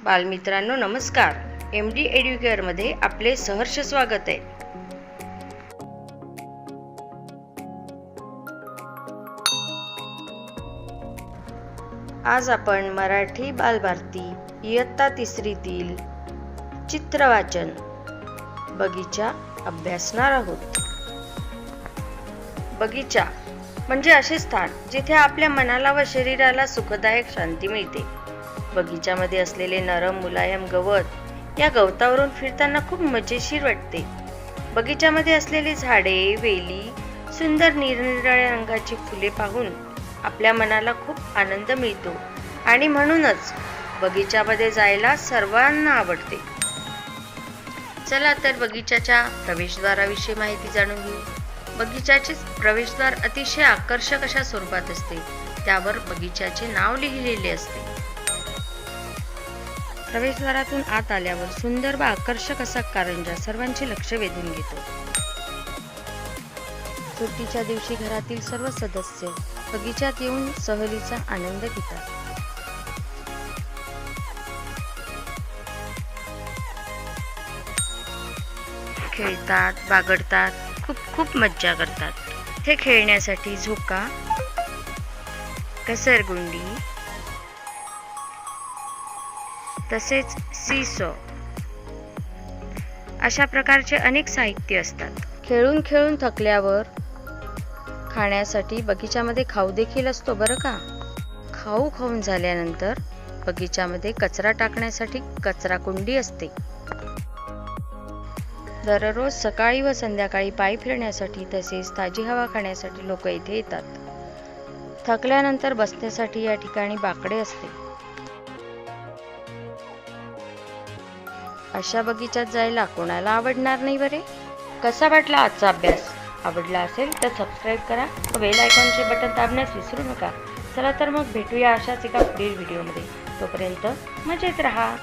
बालमित्रांनो नमस्कार. MD एड्युकेअर मध्ये आपले सहर्ष स्वागत आहे. आज आपण मराठी बालभारती इयत्ता तिसरीतील चित्रवाचन बगीचा अभ्यासणार आहोत. बगीचा म्हणजे असे स्थान जिथे आपल्या मनाला व शरीराला सुखदायक शांती मिळते. बगीच्यामध्ये असलेले नरम मुलायम गवत या गवतावरून फिरताना खूप मजेशीर वाटते. बगीच्यामध्ये असलेली झाडे, वेली, सुंदर निरनिराळ्या रंगाची फुले पाहून आपल्या मनाला खूप आनंद मिळतो आणि म्हणूनच बगीच्यामध्ये जायला सर्वांना आवडते. चला तर बगीच्याच्या प्रवेशद्वाराविषयी माहिती जाणून घेऊ. बगीच्याचे प्रवेशद्वार अतिशय आकर्षक अशा स्वरूपात असते. त्यावर बगीच्याचे नाव लिहिलेले असते. प्रवेशद्वारातून आत आल्यावर सुंदर व आकर्षक असा कारंजा सर्वांचे लक्ष वेधून घेतो. सुट्टीच्या दिवशी घरातील सर्व सदस्य बगीच्यात येऊन सहलीचा आनंद घेतात. खेळतात, बागडतात, खूप मज्जा करतात. ते खेळण्यासाठी झोका, घसरगुंडी तसेच सीसॉ अशा प्रकारचे अनेक साहित्य असतात. खेळून खेळून थकल्यावर खाण्यासाठी बगीच्यामध्ये खाऊ देखील असतो बरं का. खाऊ खाऊन झाल्यानंतर बगीच्यामध्ये कचरा टाकण्यासाठी कचरा कुंडी असते. दररोज सकाळी व संध्याकाळी पायी फिरण्यासाठी तसेच ताजी हवा खाण्यासाठी लोक इथे येतात. थकल्यानंतर बसण्यासाठी या ठिकाणी बाकडे असते. अशा बगीच्यात जायला कोणाला आवडणार नाही बरे. कसा वाटला आजचा अभ्यास? आवडला असेल तर सबस्क्राईब करा व बेल आयकॉनचे बटन दाबण्यास विसरू नका. चला तर मग भेटूया अशाच एका पुढील व्हिडिओमध्ये. तोपर्यंत मजेत राहा.